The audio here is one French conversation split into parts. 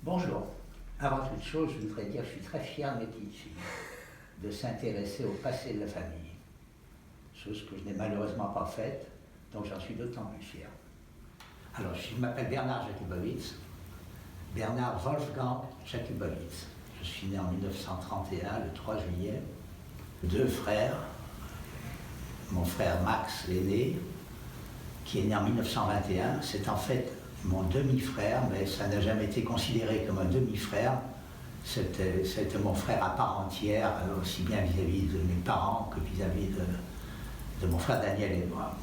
Bonjour. Avant toute chose, je voudrais dire que je suis très fier de mes petites filles de s'intéresser au passé de la famille, chose que je n'ai malheureusement pas faite, donc j'en suis d'autant plus fier. Alors, je m'appelle Bernard Jakubowicz, Bernard Wolfgang Jakubowicz. Je suis né en 1931, le 3 juillet. Deux frères, mon frère Max l'aîné, qui est né en 1921, c'est en fait mon demi-frère, mais ça n'a jamais été considéré comme un demi-frère. C'était mon frère à part entière, aussi bien vis-à-vis de mes parents que vis-à-vis de mon frère Daniel et moi.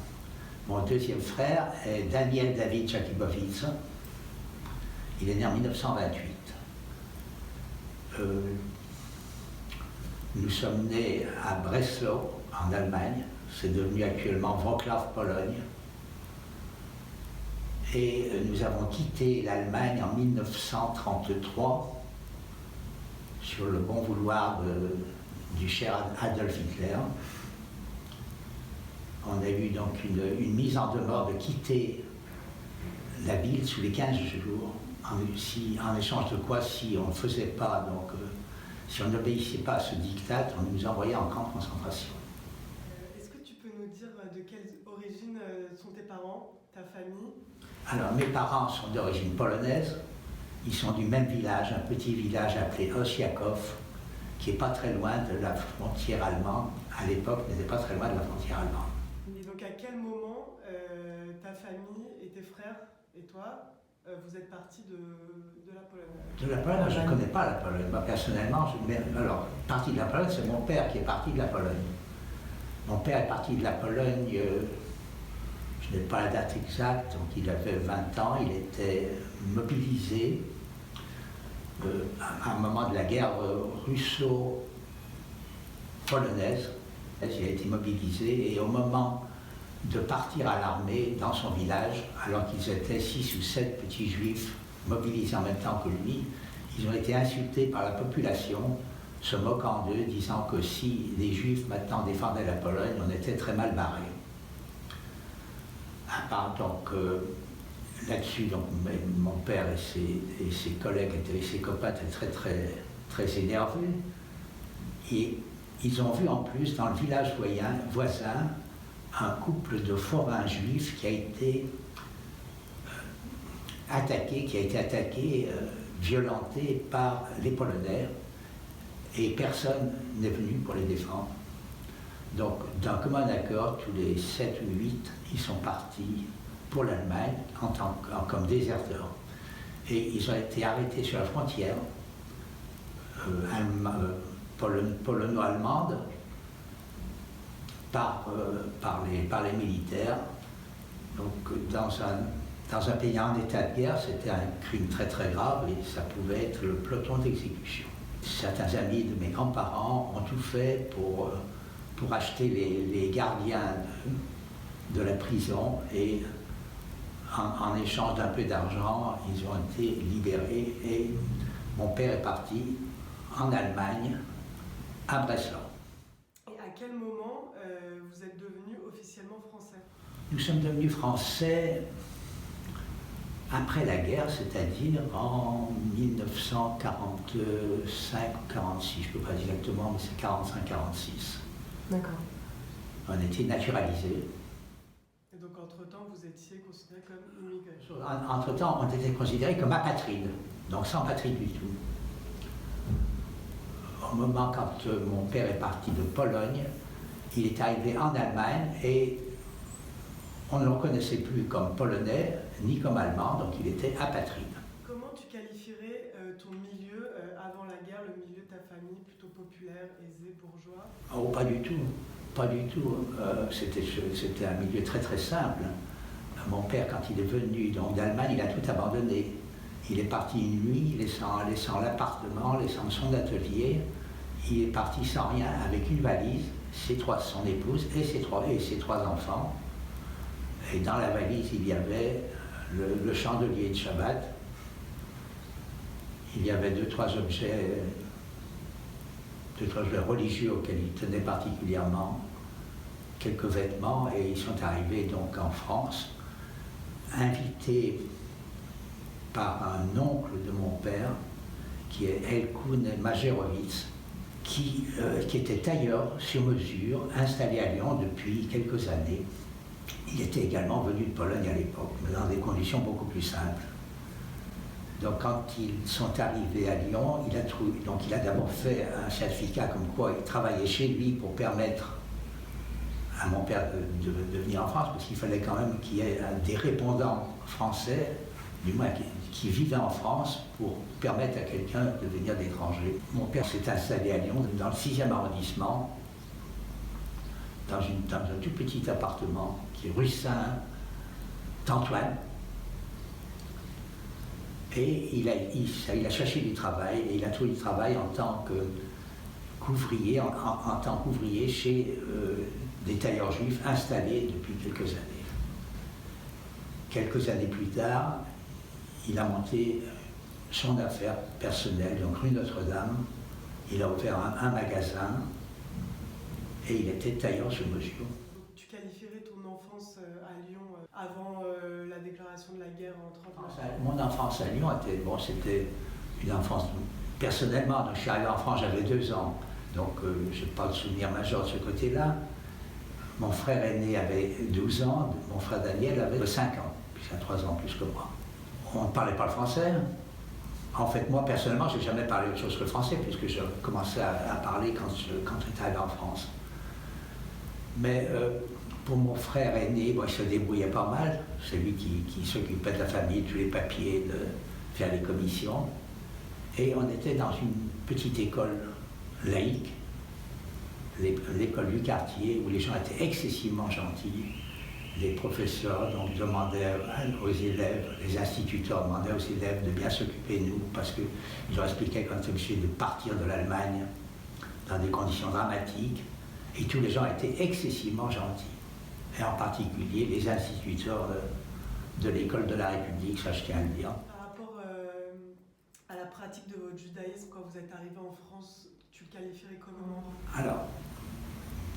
Mon deuxième frère est Daniel David Jakubowicz. Il est né en 1928. Nous sommes nés à Breslau, en Allemagne. C'est devenu actuellement Wrocław, Pologne. Et nous avons quitté l'Allemagne en 1933 sur le bon vouloir du cher Adolf Hitler. On a eu donc une mise en demeure de quitter la ville sous les 15 jours, en échange de quoi, si on ne faisait pas, si on n'obéissait pas à ce diktat, on nous envoyait en camp de concentration. Est-ce que tu peux nous dire de quelle origine sont tes parents, ta famille? Alors, mes parents sont d'origine polonaise. Ils sont du même village, un petit village appelé Osiaków, qui n'est pas très loin de la frontière allemande. À l'époque, n'était pas très loin de la frontière allemande. Et donc, à quel moment ta famille et tes frères et toi, vous êtes partis de la Pologne? De la Pologne, je ne connais pas la Pologne. Moi, personnellement, alors, parti de la Pologne, c'est mon père qui est parti de la Pologne. Mon père est parti de la Pologne, je n'ai pas la date exacte, donc il avait 20 ans, il était mobilisé à un moment de la guerre russo-polonaise. Il a été mobilisé et au moment de partir à l'armée dans son village, alors qu'ils étaient 6 ou 7 petits juifs mobilisés en même temps que lui, ils ont été insultés par la population, se moquant d'eux, disant que si les juifs maintenant défendaient la Pologne, on était très mal barrés. Donc là-dessus, mon père et ses collègues, ses copains étaient très énervés. Et ils ont vu en plus dans le village voisin un couple de forains juifs qui a été attaqué, violenté par les Polonais, et personne n'est venu pour les défendre. Donc, d'un commun accord, tous les 7 ou 8, ils sont partis pour l'Allemagne comme déserteurs. Et ils ont été arrêtés sur la frontière polono-allemande par les militaires. Donc, dans un pays en état de guerre, c'était un crime très grave et ça pouvait être le peloton d'exécution. Certains amis de mes grands-parents ont tout fait pour acheter les gardiens de la prison et en échange d'un peu d'argent, ils ont été libérés et mon père est parti en Allemagne, à Breslau. Et à quel moment vous êtes devenu officiellement français? Nous sommes devenus français après la guerre, c'est-à-dire en 1945 ou 46, je ne peux pas dire exactement, mais c'est 45-46. D'accord. On était naturalisés. Et donc, entre-temps, vous étiez considérés comme immigrés? Entre-temps, on était considérés comme apatrides, donc sans patrie du tout. Au moment quand mon père est parti de Pologne, il est arrivé en Allemagne et on ne le reconnaissait plus comme polonais ni comme allemand, donc il était apatride. Comment tu qualifierais ton milieu avant la guerre, le milieu de ta famille, plutôt populaire, aisé, bourgeois? Oh, pas du tout, pas du tout. C'était un milieu très simple. Mon père, quand il est venu d'Allemagne, il a tout abandonné. Il est parti une nuit, laissant l'appartement, laissant son atelier. Il est parti sans rien, avec une valise, son épouse et ses trois enfants. Et dans la valise, il y avait le chandelier de Shabbat. Il y avait deux, trois objets religieux auxquels il tenait particulièrement, quelques vêtements, et ils sont arrivés donc en France, invités par un oncle de mon père, qui est Elkoun Majerowitz, qui était tailleur sur mesure, installé à Lyon depuis quelques années. Il était également venu de Pologne à l'époque, mais dans des conditions beaucoup plus simples. Donc quand ils sont arrivés à Lyon, il a d'abord fait un certificat comme quoi il travaillait chez lui pour permettre à mon père de venir en France, parce qu'il fallait quand même qu'il y ait des répondants français, du moins qui vivaient en France, pour permettre à quelqu'un de venir d'étranger. Mon père s'est installé à Lyon, dans le 6e arrondissement, dans un tout petit appartement qui est rue Saint-Antoine. Et il a cherché du travail, et il a trouvé du travail en tant qu'ouvrier, en tant qu'ouvrier chez des tailleurs juifs installés depuis quelques années. Quelques années plus tard, il a monté son affaire personnelle, donc rue Notre-Dame. Il a ouvert un magasin et il était tailleur sur mesure. Tu qualifierais ton enfance à Lyon avant la déclaration de la guerre en 1939? Mon enfance à Lyon c'était une enfance personnellement. Donc je suis arrivé en France, j'avais 2 ans, donc je n'ai pas de souvenir majeur de ce côté-là. Mon frère aîné avait 12 ans, mon frère Daniel avait 5 ans, puisqu'il a 3 ans plus que moi. On ne parlait pas le français. En fait, moi, personnellement, je n'ai jamais parlé autre chose que le français, puisque je commençais à parler quand j'étais arrivé en France. Mais pour mon frère aîné, il se débrouillait pas mal. C'est lui qui s'occupait de la famille, de tous les papiers, de faire les commissions. Et on était dans une petite école laïque, l'école du quartier, où les gens étaient excessivement gentils. Les professeurs donc, demandaient aux élèves, les instituteurs demandaient aux élèves de bien s'occuper de nous, parce qu'ils leur expliquaient qu'on était obligé de partir de l'Allemagne dans des conditions dramatiques. Et tous les gens étaient excessivement gentils. Et en particulier les instituteurs de l'école de la République, ça je tiens à le dire. Par rapport à la pratique de votre judaïsme, quand vous êtes arrivé en France, tu le qualifierais comment? Alors,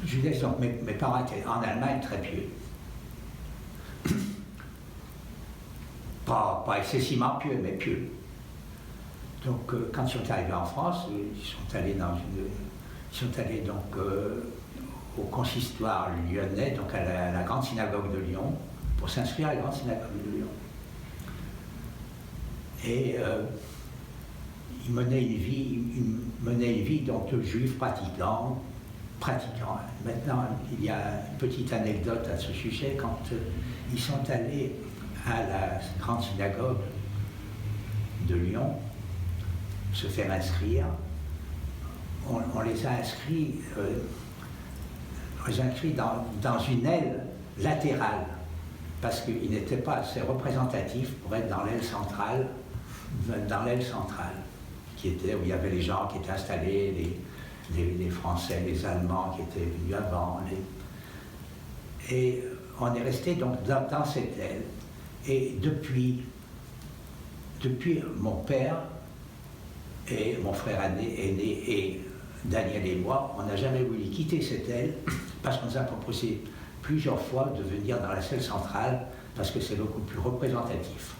judaïsme, donc mes parents étaient en Allemagne très pieux. Pas excessivement pieux, mais pieux. Donc quand ils sont arrivés en France, ils sont allés donc au consistoire lyonnais, donc à la grande synagogue de Lyon, pour s'inscrire à la grande synagogue de Lyon. Et ils menaient une vie donc, de juifs pratiquants. Maintenant, il y a une petite anecdote à ce sujet. Quand ils sont allés à la grande synagogue de Lyon se faire inscrire, on les a inscrits dans une aile latérale, parce qu'ils n'étaient pas assez représentatifs pour être dans l'aile centrale, où il y avait les gens qui étaient installés, les Français, les Allemands qui étaient venus avant. Et on est resté donc dans cette aile. Et depuis mon père et mon frère aîné et Daniel et moi, on n'a jamais voulu quitter cette aile, parce qu'on nous a proposé plusieurs fois de venir dans la salle centrale, parce que c'est beaucoup plus représentatif.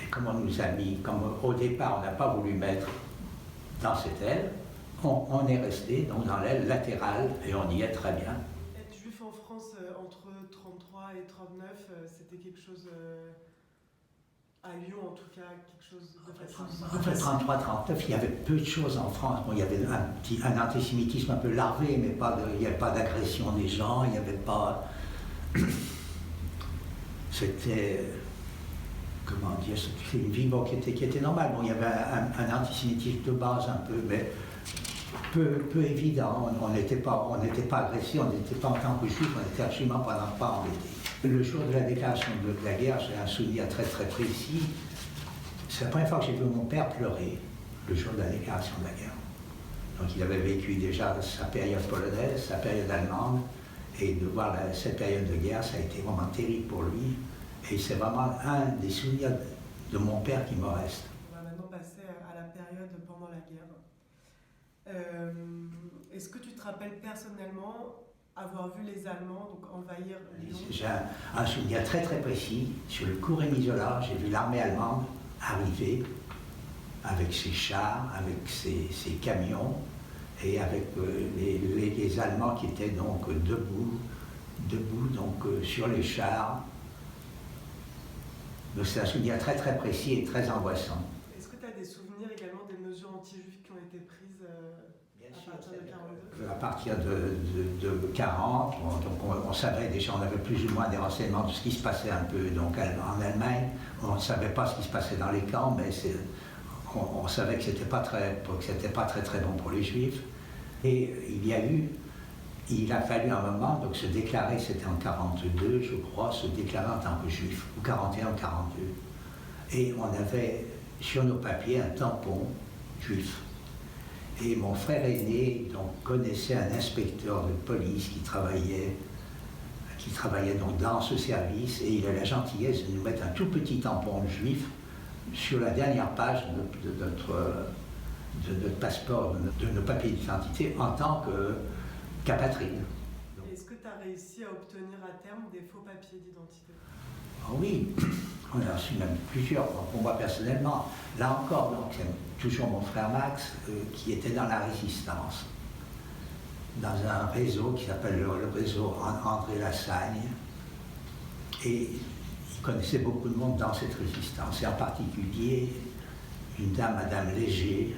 Et comme on nous a mis, comme au départ on n'a pas voulu mettre dans cette aile, on est resté donc dans l'aile latérale et on y est très bien. Être juif en France entre 1933 et 1939, c'était quelque chose, à Lyon en tout cas, quelque chose de facile. Entre 1933 et 1939, il y avait peu de choses en France. Bon, il y avait un antisémitisme un peu larvé, mais il n'y avait pas d'agression des gens, il n'y avait pas... C'était... Comment dire, c'était une vie qui était normale. Bon, il y avait un antisémitisme de base un peu, mais peu évident. On n'était pas agressé, on n'était pas en tant que juif, on n'était absolument pas embêté. Le jour de la déclaration de la guerre, j'ai un souvenir très très précis. C'est la première fois que j'ai vu mon père pleurer, le jour de la déclaration de la guerre. Donc il avait vécu déjà sa période polonaise, sa période allemande, et de voir cette période de guerre, ça a été vraiment terrible pour lui. Et c'est vraiment un des souvenirs de mon père qui me reste. On va maintenant passer à la période pendant la guerre. Est-ce que tu te rappelles personnellement avoir vu les Allemands donc, envahir Lyon. J'ai un souvenir très très précis. Sur le cours Émile Zola, j'ai vu l'armée allemande arriver avec ses chars, avec ses camions, et avec les Allemands qui étaient donc debout donc, sur les chars. Donc c'est un souvenir très très précis et très angoissant. Est-ce que tu as des souvenirs également des mesures anti-juives qui ont été prises à partir de 40, donc on savait déjà, on avait plus ou moins des renseignements de ce qui se passait un peu donc, en Allemagne. On ne savait pas ce qui se passait dans les camps, mais on savait que c'était pas très très bon pour les Juifs. Et il a fallu un moment donc se déclarer, c'était en 42 je crois, se déclarer en tant que Juif, ou 41 ou 42. Et on avait sur nos papiers un tampon juif. Et mon frère aîné donc, connaissait un inspecteur de police qui travaillait donc, dans ce service, et il a la gentillesse de nous mettre un tout petit tampon juif sur la dernière page de notre passeport, de nos papiers d'identité en tant qu'apatride. Est-ce que tu as réussi à obtenir à terme des faux papiers d'identité? Oui, on a reçu même plusieurs, pour moi personnellement. Là encore, donc, c'est toujours mon frère Max qui était dans la résistance, dans un réseau qui s'appelle le réseau André Lassagne. Et il connaissait beaucoup de monde dans cette résistance, et en particulier une dame, Madame Léger,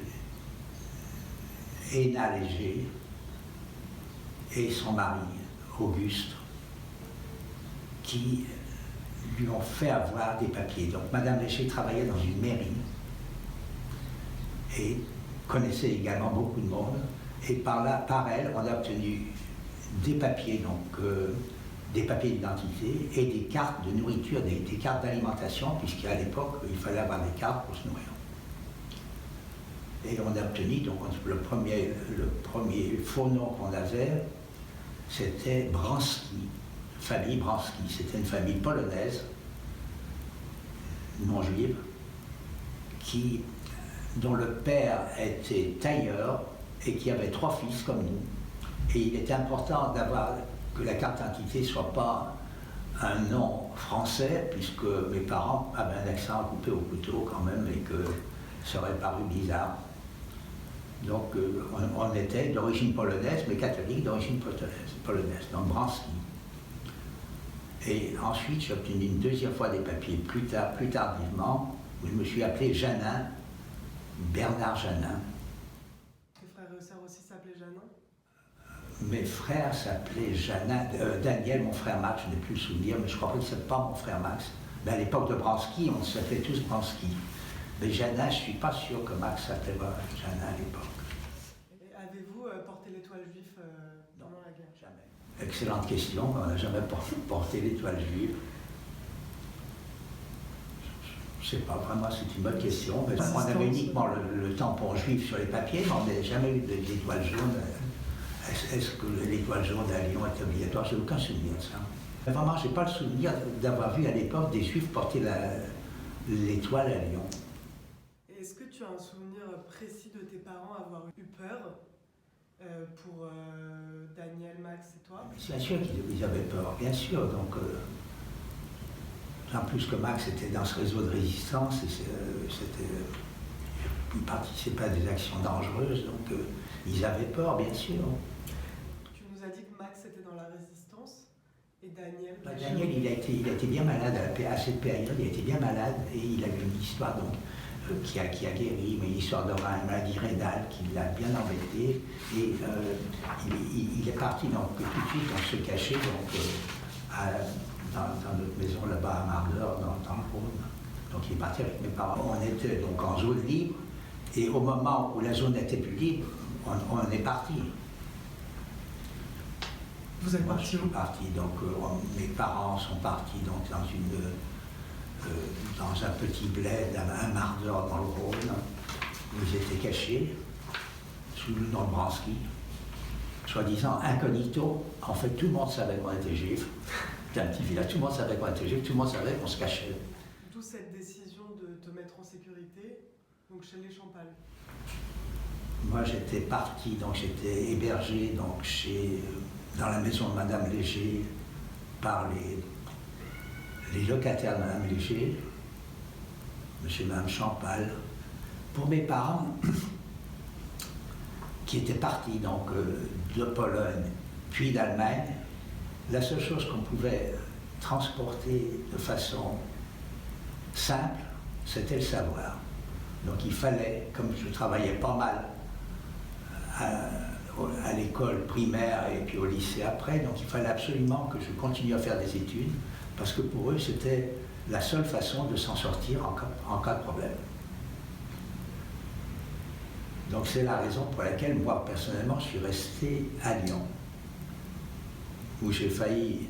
Héna Léger, et son mari, Auguste, qui lui ont fait avoir des papiers. Donc Madame Léger travaillait dans une mairie et connaissait également beaucoup de monde. Et par elle, on a obtenu des papiers, donc des papiers d'identité et des cartes de nourriture, des cartes d'alimentation, puisqu'à l'époque, il fallait avoir des cartes pour se nourrir. Et on a obtenu, donc le premier faux nom qu'on avait, c'était Bransky, famille Bransky. C'était une famille polonaise, non juive, dont le père était tailleur et qui avait 3 fils comme nous. Et il était important que la carte d'identité ne soit pas un nom français, puisque mes parents avaient un accent coupé au couteau quand même et que ça aurait paru bizarre. Donc on était d'origine polonaise, mais catholique d'origine polonaise, donc Bransky. Et ensuite, j'ai obtenu une deuxième fois des papiers plus tardivement, où je me suis appelé Janin, Bernard Janin. Tes frères et sœurs aussi s'appelaient Janin? Mes frères s'appelaient Janin, Daniel, mon frère Max, je n'ai plus le souvenir, mais je crois que ce n'était pas mon frère Max. Mais à l'époque de Bransky, on s'appelait tous Bransky. Mais Janin, je ne suis pas sûr que Max s'appelait Janin à l'époque. Et avez-vous porté l'étoile juive pendant la guerre? Jamais. Excellente question, on n'a jamais porté l'étoile juive. Je ne sais pas, vraiment, c'est une bonne question. Mais on avait uniquement le tampon juif sur les papiers, mais on n'avait jamais eu d'étoile jaune. Est-ce que l'étoile jaune à Lyon est obligatoire? Je n'ai aucun souvenir de ça. Mais vraiment, je n'ai pas le souvenir d'avoir vu à l'époque des juifs porter l'étoile à Lyon. Est-ce que tu as un souvenir précis de tes parents avoir eu peur pour Daniel, Max et toi? Bien sûr qu'ils avaient peur, bien sûr. Donc, en plus que Max était dans ce réseau de résistance, il participait à des actions dangereuses, donc ils avaient peur, bien sûr. Tu nous as dit que Max était dans la résistance et Daniel... Daniel, il a été bien malade à cette période, il a été bien malade et il a eu une histoire donc, qui a guéri, mais une histoire de maladie rénale qui l'a bien embêté. Et il est parti donc tout de suite, on se cachait donc, dans notre maison là-bas à Marleur, dans le Rhône. Donc il est parti avec mes parents. On était donc en zone libre, et au moment où la zone n'était plus libre, on est parti. Vous êtes parti où? Je suis parti, donc mes parents sont partis donc, dans un petit bled à Marleur dans le Rhône, où ils étaient cachés, sous le nom de Bransky, soi-disant incognito. En fait, tout le monde savait qu'on était juifs. C'était un petit village, tout le monde savait qu'on était juifs, tout le monde savait qu'on se cachait. D'où cette décision de te mettre en sécurité, donc chez les Champal? Moi, j'étais parti, donc j'étais hébergé donc, chez dans la maison de Madame Léger par les locataires de Madame Léger, monsieur et Madame Champal, pour mes parents, qui étaient partis donc de Pologne, puis d'Allemagne. La seule chose qu'on pouvait transporter de façon simple, c'était le savoir. Donc il fallait, comme je travaillais pas mal à l'école primaire et puis au lycée après, donc il fallait absolument que je continue à faire des études, parce que pour eux c'était la seule façon de s'en sortir en cas de problème. Donc c'est la raison pour laquelle moi personnellement je suis resté à Lyon, où j'ai failli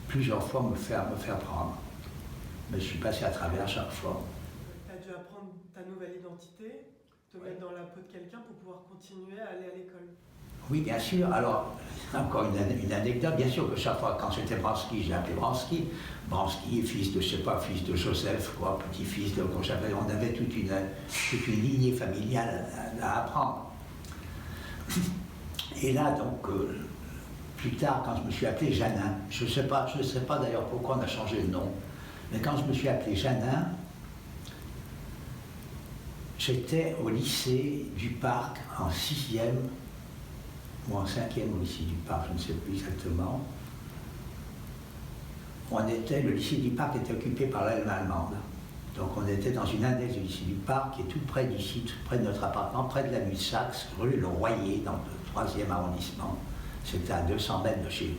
plusieurs fois me faire prendre. Mais je suis passé à travers chaque fois. Tu as dû apprendre ta nouvelle identité, te mettre dans la peau de quelqu'un pour pouvoir continuer à aller à l'école. Oui, bien sûr. Alors, encore une anecdote. Bien sûr que chaque fois, quand j'étais Bransky, j'ai appelé Bransky. Bransky, fils de, je sais pas, fils de Joseph, quoi, petit-fils de... On avait toute une lignée familiale à apprendre. Et là, donc, plus tard, quand je me suis appelé Janin, je ne sais pas d'ailleurs pourquoi on a changé de nom, mais quand je me suis appelé Janin, j'étais au lycée du Parc en 6e ou en 5e au lycée du Parc, je ne sais plus exactement. Le lycée du Parc était occupé par l'Allemagne allemande. Donc on était dans une index du lycée du Parc, qui est tout près d'ici, tout près de notre appartement, près de la rue Saxe, rue Le Royer, dans le 3e arrondissement. C'était à 200 mètres de chez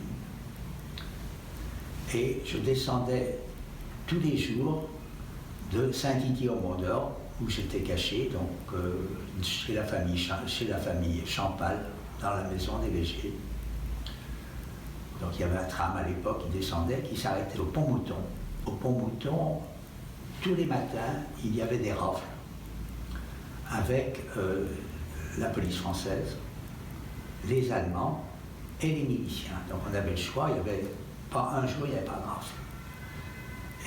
nous. Et je descendais tous les jours de Saint-Didier-au-Mont-d'Or, où j'étais caché, donc chez la famille Champal, dans la maison des Léger. Donc il y avait un tram à l'époque qui descendait, qui s'arrêtait au Pont-Mouton. Au Pont-Mouton, tous les matins, il y avait des rafles avec la police française, les Allemands et les miliciens. Donc on avait le choix, il n'y avait pas un jour, il n'y avait pas de rafle.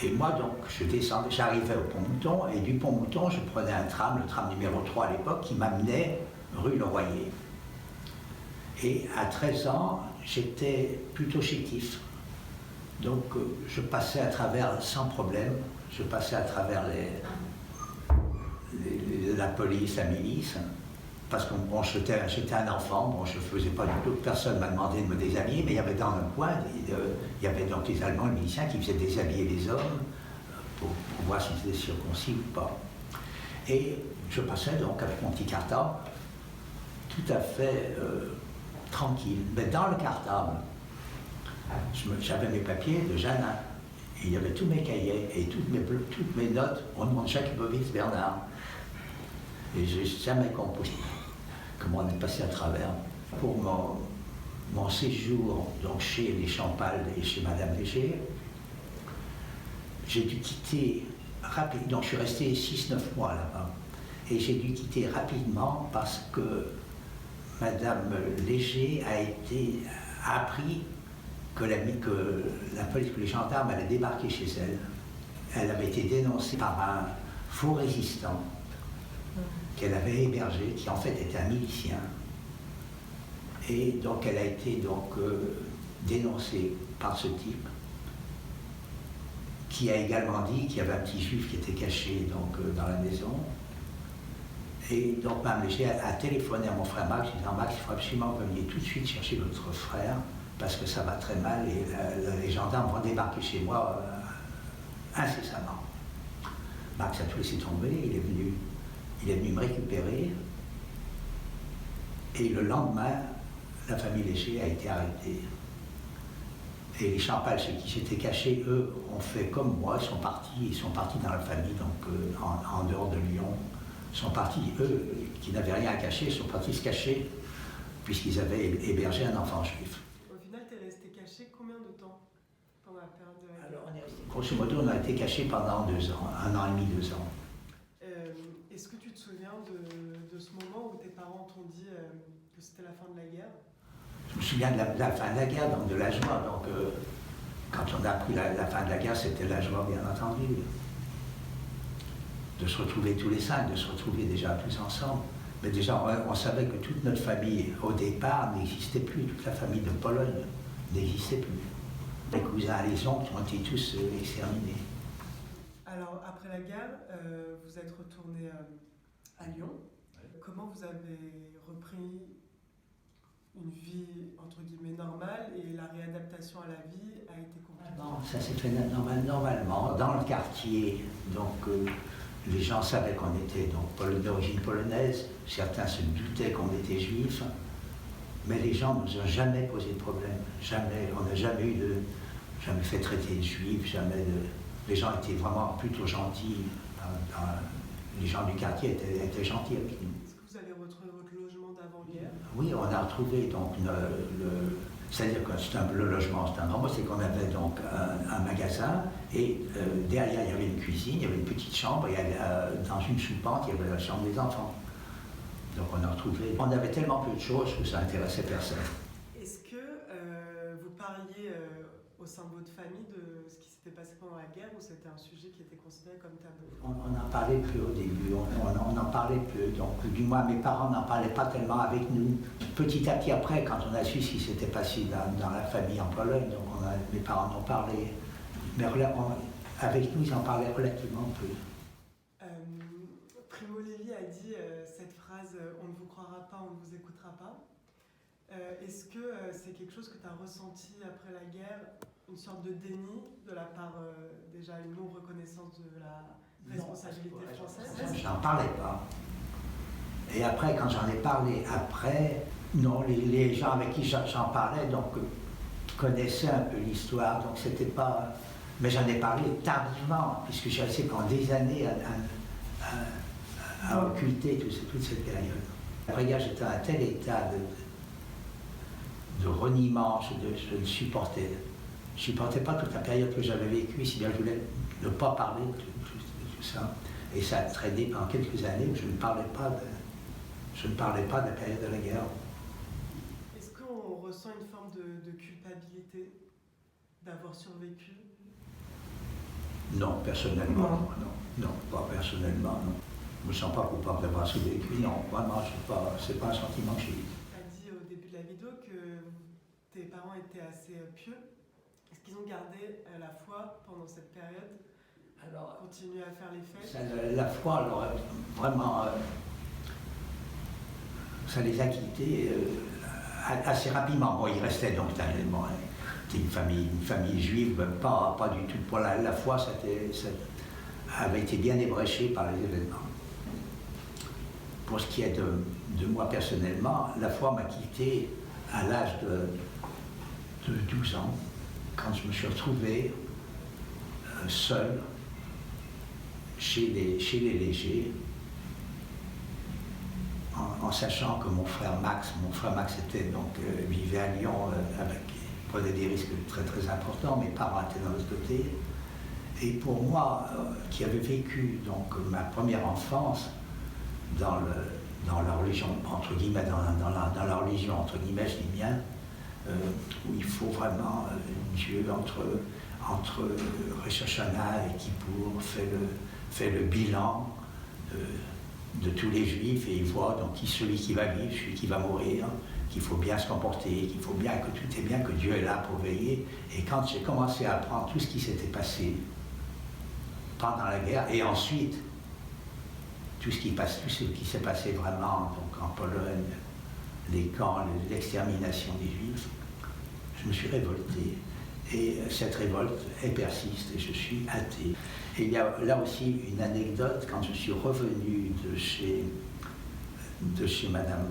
Et moi donc, je descendais, j'arrivais au Pont-Mouton, et du Pont-Mouton, je prenais un tram, le tram numéro 3 à l'époque, qui m'amenait rue Le Royer. Et à 13 ans, j'étais plutôt chétif. Donc je passais à travers sans problème, je passais à travers la police, la milice, parce que bon, j'étais un enfant, bon, je ne faisais pas du tout, personne ne m'a demandé de me déshabiller, mais il y avait dans le coin, il y avait donc les Allemands, les miliciens qui faisaient déshabiller les hommes pour voir s'ils étaient circoncis ou pas. Et je passais donc avec mon petit cartable, tout à fait tranquille. Mais dans le cartable, j'avais mes papiers de Janin, et il y avait tous mes cahiers et toutes mes notes au nom de Jakubowicz Bernard. Et je n'ai jamais compris comment on est passé à travers. Pour mon séjour donc chez les Champal et chez Madame Léger, j'ai dû quitter rapidement, donc je suis resté 6-9 mois là-bas, et j'ai dû quitter rapidement parce que Madame Léger a appris que la police, que les gendarmes allaient débarquer chez elle. Elle avait été dénoncée par un faux résistant qu'elle avait hébergé, qui en fait était un milicien. Et donc elle a été dénoncée par ce type, qui a également dit qu'il y avait un petit juif qui était caché dans la maison. Et donc Mme Léger a téléphoné à mon frère Max, disant Max, il faut absolument que vous veniez tout de suite chercher votre frère, parce que ça va très mal et les gendarmes vont débarquer chez moi incessamment. Max a tout laissé tomber, il est venu me récupérer, et le lendemain, la famille Léger a été arrêtée. Et les Champal, ceux qui s'étaient cachés, eux, ont fait comme moi, ils sont partis dans la famille, donc en dehors de Lyon. Ils sont partis, eux, qui n'avaient rien à cacher, sont partis se cacher, puisqu'ils avaient hébergé un enfant juif. Au final, tu es resté caché combien de temps pendant la période de la guerre? Alors, grosso modo, on a été cachés pendant 2 ans, 1 an et demi, 2 ans. Est-ce que tu te souviens de ce moment où tes parents t'ont dit que c'était la fin de la guerre? Je me souviens de la fin de la guerre, donc de la joie. Donc, quand on a appris la fin de la guerre, c'était la joie, bien entendu. De se retrouver tous les 5, de se retrouver déjà tous ensemble. Mais déjà, on savait que toute notre famille, au départ, n'existait plus. Toute la famille de Pologne n'existait plus. Les cousins et les oncles ont été tous exterminés. Alors, après la guerre, vous êtes retourné à Lyon. Comment vous avez repris une vie, entre guillemets, normale et la réadaptation à la vie a été compliquée? Non, ça s'est fait normalement. Dans le quartier, donc, les gens savaient qu'on était d'origine polonaise. Certains se doutaient qu'on était juifs. Mais les gens ne nous ont jamais posé de problème. Jamais. On n'a jamais fait traiter de juifs, les gens étaient vraiment plutôt gentils. Les gens du quartier étaient gentils avec nous. Est-ce que vous avez retrouvé votre logement d'avant-guerre? Oui, on a retrouvé donc c'est-à-dire que le logement, c'est un grand mot, c'est qu'on avait donc un magasin et derrière il y avait une cuisine, il y avait une petite chambre et dans une soupente il y avait la chambre des enfants. Donc on a retrouvé. On avait tellement peu de choses que ça n'intéressait personne. Est-ce que vous parliez au sein de votre famille de ce qui s'était passé pendant la guerre ou c'était un sujet qui était considéré comme tabou? On n'en parlait plus au début, on n'en parlait plus. Donc du moins mes parents n'en parlaient pas tellement avec nous. Petit à petit après, quand on a su ce qui s'était passé dans la famille en Pologne, donc mes parents en ont parlé. Mais avec nous, ils en parlaient relativement peu. Primo Levi a dit cette phrase « on ne vous croira pas, on ne vous écoutera pas ». Est-ce que c'est quelque chose que tu as ressenti après la guerre, une sorte de déni de la part, déjà une non-reconnaissance de la responsabilité française? J'en parlais pas. Et après, quand j'en ai parlé après, non, les gens avec qui j'en parlais donc connaissaient un peu l'histoire, donc c'était pas... Mais j'en ai parlé tardivement, puisque j'ai resté pendant des années à occulter toute cette période. Après, j'étais à un tel état de reniement, je ne supportais pas toute la période que j'avais vécue, si bien je voulais ne pas parler de tout ça. Et ça a traîné pendant quelques années où je ne parlais pas de la période de la guerre. Est-ce qu'on ressent une forme de culpabilité d'avoir survécu? Non, personnellement, non, pas personnellement, non. Je ne me sens pas coupable d'avoir survécu, non, vraiment, c'est pas un sentiment que j'ai eu. Tu as dit au début de la vidéo que tes parents étaient assez pieux. Est-ce qu'ils ont gardé la foi pendant cette période? Alors, continuer à faire les fêtes? La foi, alors, vraiment, ça les a quittés assez rapidement. Bon, il restait donc une famille juive, pas du tout. Pour la foi, ça avait été bien ébréché par les événements. Pour ce qui est de moi personnellement, la foi m'a quitté à l'âge de 12 ans, quand je me suis retrouvé seul chez les légers, en sachant que mon frère Max vivait à Lyon, prenait des risques très très importants, mes parents étaient dans l'autre côté. Et pour moi, qui avais vécu donc ma première enfance dans la religion, entre guillemets, dans la religion, entre guillemets, je dis bien, où il faut vraiment Dieu entre Rosh Hashanah et Kippour fait le bilan de tous les juifs et il voit donc celui qui va vivre, celui qui va mourir, qu'il faut bien se comporter, qu'il faut bien que tout est bien, que Dieu est là pour veiller. Et quand j'ai commencé à apprendre tout ce qui s'était passé pendant la guerre et ensuite tout ce qui s'est passé vraiment donc en Pologne, les camps, l'extermination des Juifs, je me suis révolté. Et cette révolte, elle persiste et je suis athée. Et il y a là aussi une anecdote, quand je suis revenu de chez Madame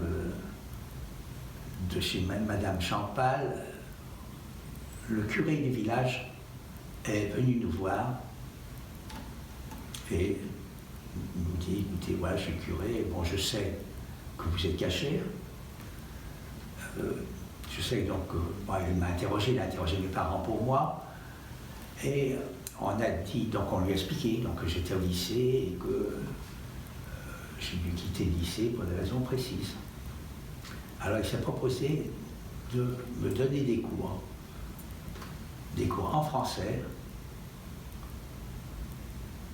Champal, le curé du village est venu nous voir et nous dit, écoutez, voilà, je suis curé, bon, je sais que vous êtes caché. Je sais donc, il m'a interrogé, il a interrogé mes parents pour moi, et on a dit, donc on lui a expliqué donc, que j'étais au lycée et que j'ai dû quitter le lycée pour des raisons précises. Alors il s'est proposé de me donner des cours en français,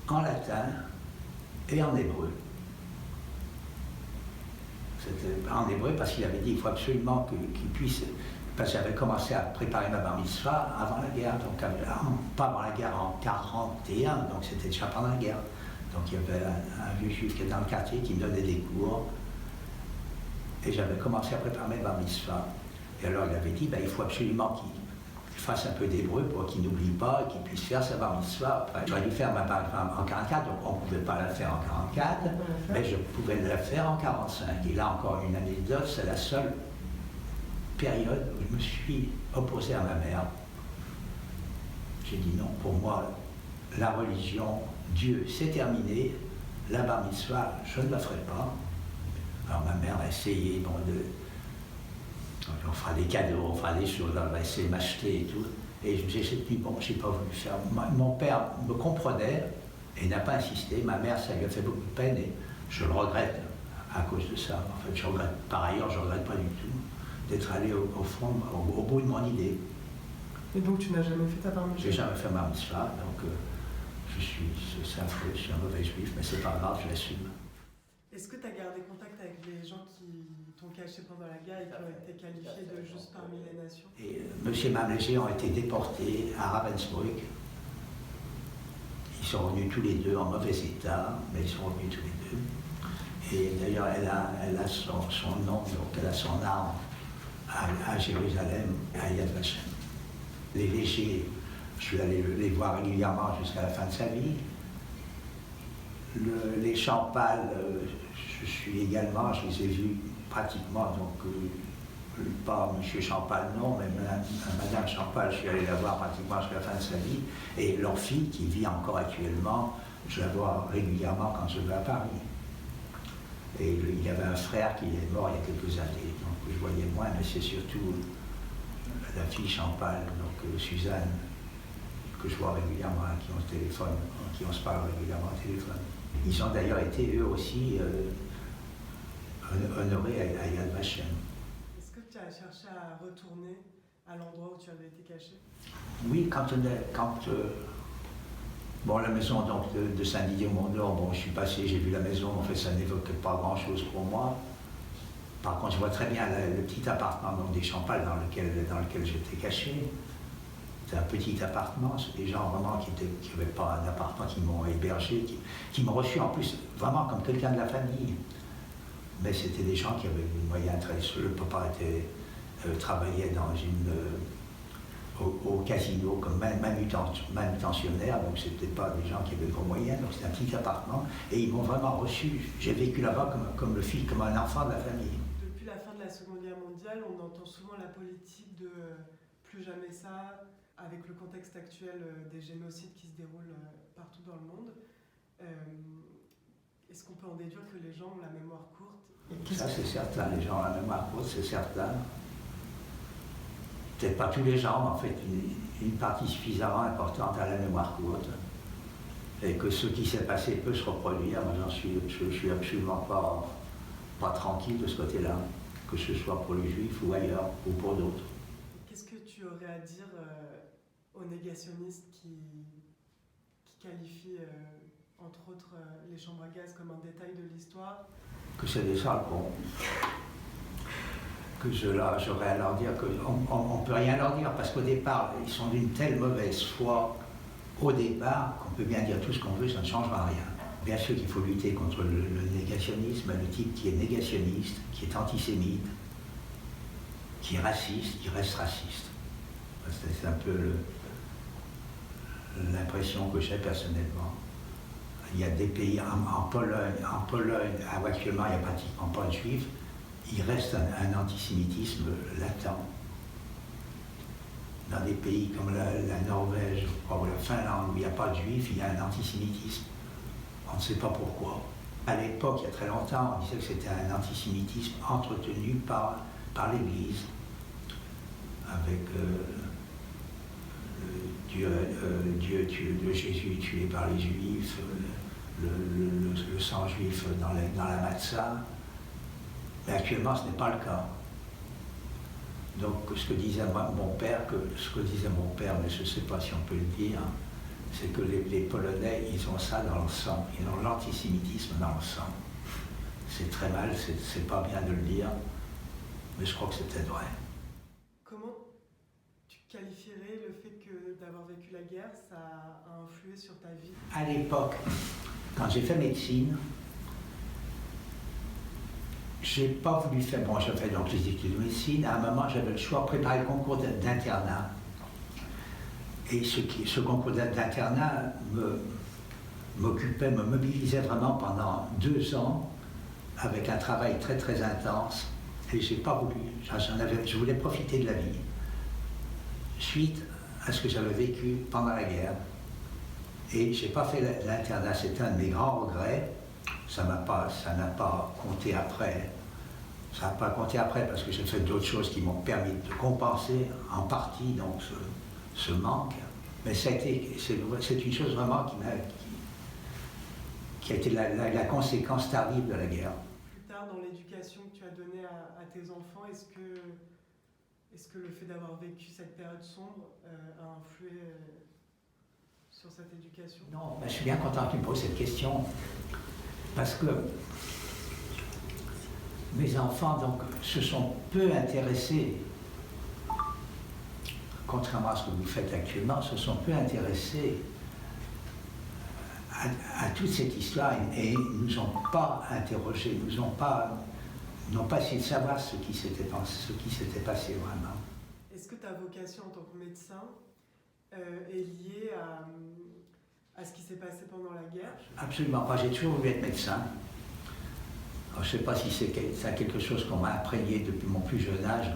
en latin et en hébreu. C'était en hébreu parce qu'il avait dit qu'il faut absolument qu'il puisse. Parce que j'avais commencé à préparer ma bar mitzvah avant la guerre, donc pas avant la guerre, en 1941, donc c'était déjà pendant la guerre. Donc il y avait un vieux juif qui était dans le quartier qui me donnait des cours. Et j'avais commencé à préparer ma bar mitzvah. Et alors il avait dit, il faut absolument qu'il fasse un peu d'hébreu pour qu'il n'oublie pas et qu'il puisse faire sa bar mitzvah. J'aurais dû faire ma bar mitzvah en 44, donc on ne pouvait pas la faire en 44, mais je pouvais la faire en 45. Et là encore une anecdote, c'est la seule période où je me suis opposé à ma mère. J'ai dit non, pour moi, la religion, Dieu, c'est terminé, la bar mitzvah, je ne la ferai pas. Alors ma mère a essayé, on fera des cadeaux, on fera des choses, elle va essayer de m'acheter et tout. Et j'ai dit, j'ai pas voulu faire. Mon père me comprenait et n'a pas insisté. Ma mère, ça lui a fait beaucoup de peine et je le regrette à cause de ça. En fait, par ailleurs, je ne regrette pas du tout d'être allé au fond, au bout de mon idée. Et donc tu n'as jamais fait ta bar mitzvah? J'ai jamais fait ma mitzvah, donc c'est affreux, je suis un mauvais juif, mais c'est pas grave, je l'assume. Est-ce que tu as gardé contact avec les gens qui t'ont caché pendant la guerre et qui ont été qualifiés de juste parmi les nations? Et M. et Mme Léger ont été déportés à Ravensbrück. Ils sont revenus tous les deux en mauvais état, mais ils sont revenus tous les deux. Et d'ailleurs, elle a son nom, donc elle a son arme à Jérusalem, à Yad Vashem. Les Légers, je suis allé les voir régulièrement jusqu'à la fin de sa vie. Les Champal, je suis également, je les ai vus pratiquement, donc pas M. Champal, non, mais Mme Champal, je suis allé la voir pratiquement jusqu'à la fin de sa vie. Et leur fille, qui vit encore actuellement, je la vois régulièrement quand je vais à Paris. Et il y avait un frère qui est mort il y a quelques années, donc je voyais moins, mais c'est surtout la fille Champal, donc Suzanne, que je vois régulièrement, qui on se parle régulièrement au téléphone. Ils ont d'ailleurs été eux aussi honorés à Yad Vashem. Est-ce que tu as cherché à retourner à l'endroit où tu avais été caché? Oui, la maison donc, de Saint-Didier-au-Mont-d'Or, je suis passé, j'ai vu la maison, en fait ça n'évoque pas grand-chose pour moi. Par contre, je vois très bien le petit appartement donc, des Champal dans lequel j'étais caché. C'est un petit appartement, c'est des gens vraiment qui n'avaient pas un appartement, qui m'ont hébergé, qui m'ont reçu en plus vraiment comme quelqu'un de la famille. Mais c'était des gens qui avaient des moyens très... Le papa travaillait au casino comme manutentionnaire, donc c'était pas des gens qui avaient de gros moyens, donc c'était un petit appartement, et ils m'ont vraiment reçu. J'ai vécu là-bas comme un enfant de la famille. Depuis la fin de la Seconde Guerre mondiale, on entend souvent la politique de plus jamais ça, avec le contexte actuel des génocides qui se déroulent partout dans le monde. Est-ce qu'on peut en déduire que les gens ont la mémoire courte? Ça c'est certain, les gens ont la mémoire courte, c'est certain. Peut-être pas tous les gens, mais en fait une partie suffisamment importante a la mémoire courte. Et que ce qui s'est passé peut se reproduire, moi je suis absolument pas tranquille de ce côté-là, que ce soit pour les juifs ou ailleurs, ou pour d'autres. Qu'est-ce que tu aurais à dire aux négationnistes qui qualifient, entre autres, les chambres à gaz comme un détail de l'histoire? Que c'est des sales cons. Que j'aurais à leur dire qu'on ne peut rien leur dire, parce qu'au départ, ils sont d'une telle mauvaise foi, au départ, qu'on peut bien dire tout ce qu'on veut, ça ne changera rien. Bien sûr qu'il faut lutter contre le négationnisme, le type qui est négationniste, qui est antisémite, qui est raciste, qui reste raciste. C'est un peu l'impression que j'ai personnellement. Il y a des pays, en Pologne, actuellement, il n'y a pratiquement pas de juifs, il reste un antisémitisme latent. Dans des pays comme la Norvège ou la Finlande, où il n'y a pas de juifs, il y a un antisémitisme. On ne sait pas pourquoi. À l'époque, il y a très longtemps, on disait que c'était un antisémitisme entretenu par l'Église, avec Dieu, Jésus tué par les Juifs, le sang juif dans la matzah. Mais actuellement, ce n'est pas le cas. Donc, ce que disait mon père, mais je ne sais pas si on peut le dire, c'est que les Polonais, ils ont ça dans le sang. Ils ont l'antisémitisme dans le sang. c'est très mal, c'est pas bien de le dire, mais je crois que c'est peut-être vrai. Comment tu qualifierais le fait que d'avoir vécu la guerre, ça a influé sur ta vie? À l'époque, quand j'ai fait médecine, j'ai pas voulu faire, bon, j'ai fait donc les études de médecine, à un moment j'avais le choix de préparer le concours d'internat. Et ce concours d'internat m'occupait, me mobilisait vraiment pendant 2 ans, avec un travail très très intense, et j'ai pas voulu, je voulais profiter de la vie, suite à ce que j'avais vécu pendant la guerre. Et j'ai pas fait l'internat, c'était un de mes grands regrets. Ça n'a pas compté après. Ça n'a pas compté après parce que j'ai fait d'autres choses qui m'ont permis de compenser en partie donc ce manque. Mais c'est une chose vraiment qui a été la conséquence tardive de la guerre. Plus tard, dans l'éducation que tu as donnée à tes enfants, est-ce que le fait d'avoir vécu cette période sombre a influé sur cette éducation? Non, ben, je suis bien content que tu me poses cette question, parce que mes enfants donc, se sont peu intéressés, contrairement à ce que vous faites actuellement, se sont peu intéressés à toute cette histoire et ne nous ont pas interrogés, n'ont pas essayé de savoir ce qui s'était passé vraiment. Est-ce que ta vocation en tant que médecin est liée à ce qui s'est passé pendant la guerre? Absolument pas, j'ai toujours voulu être médecin. Alors, je ne sais pas si c'est quelque chose qu'on m'a imprégné depuis mon plus jeune âge.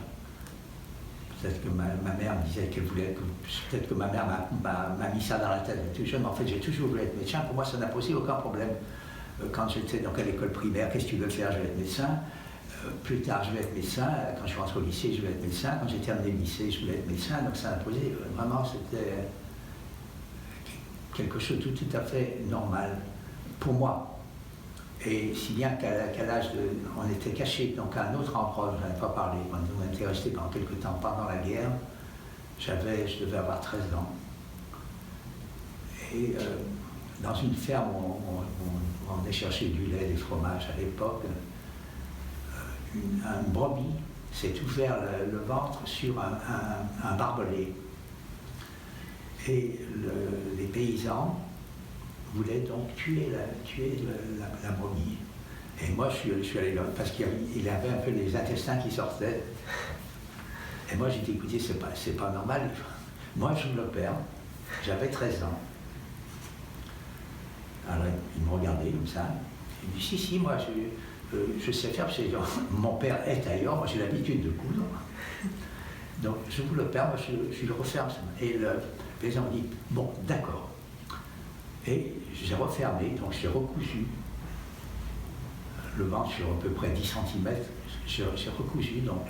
Peut-être que ma mère me disait qu'elle voulait, peut-être que ma mère m'a mis ça dans la tête tout jeune, mais en fait j'ai toujours voulu être médecin. Pour moi ça n'a posé aucun problème. Quand j'étais donc à l'école primaire, qu'est-ce que tu veux faire? Je vais être médecin. Plus tard je vais être médecin. Quand je suis rentré au lycée, je vais être médecin. Quand j'ai terminé le lycée, je voulais être médecin. Donc ça n'a posé, vraiment c'était quelque chose de tout à fait normal pour moi. Et si bien qu'à l'âge de... On était cachés donc à un autre endroit, je n'en ai pas parlé, on était restés pendant quelques temps pendant la guerre, je devais avoir 13 ans. Et dans une ferme où on allait chercher du lait, des fromages à l'époque, une brebis s'est ouvert le ventre sur un barbelé. Et les paysans voulait donc tuer la brebis. Et moi, je suis allé là, parce qu'il avait un peu les intestins qui sortaient. Et moi, j'ai dit, écoutez, c'est pas normal. Moi, je me l'opère. J'avais 13 ans. Alors, il me regardait comme ça. Il me dit, si, moi, je sais faire, parce que mon père est tailleur, moi, j'ai l'habitude de coudre. Donc, je vous l'opère, moi, je le referme. Et le paysan me dit, bon, d'accord. Et j'ai refermé, donc j'ai recousu le ventre sur à peu près 10 cm. J'ai recousu donc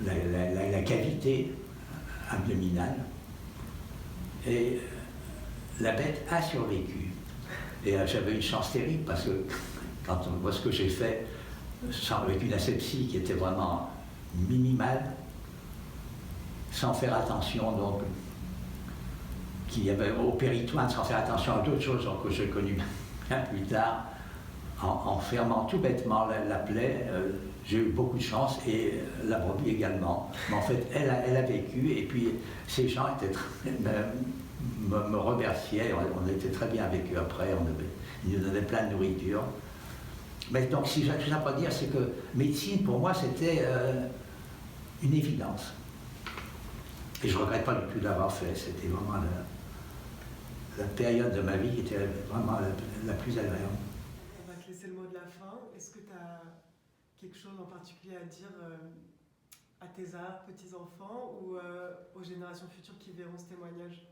la cavité abdominale. Et la bête a survécu. Et j'avais une chance terrible parce que quand on voit ce que j'ai fait, avec une asepsie qui était vraiment minimale, sans faire attention donc qu'il y avait au péritoine, sans faire attention à d'autres choses que j'ai connues bien plus tard, en fermant tout bêtement la plaie, j'ai eu beaucoup de chance et la brebis également. Mais en fait, elle a vécu et puis ces gens me remerciaient, on était très bien avec eux après, ils nous donnaient plein de nourriture. Mais donc, si j'ai tout ça à dire, c'est que médecine, pour moi, c'était une évidence. Et je ne regrette pas du tout d'avoir fait, c'était vraiment la période de ma vie qui était vraiment la plus agréable. On va te laisser le mot de la fin. Est-ce que tu as quelque chose en particulier à dire à tes petits-enfants ou aux générations futures qui verront ce témoignage?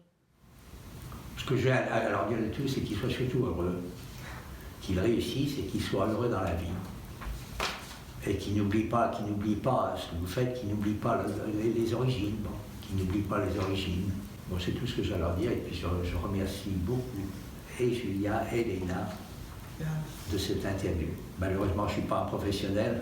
Ce que je vais à leur dire de tout, c'est qu'ils soient surtout heureux, qu'ils réussissent et qu'ils soient heureux dans la vie. Et qu'ils n'oublient pas ce que vous faites, qu'ils n'oublient pas les origines, bon, qu'ils n'oublient pas les origines. Bon, c'est tout ce que j'ai à leur dire, et puis je remercie beaucoup et Julia et Léna de cette interview. Malheureusement, je ne suis pas un professionnel.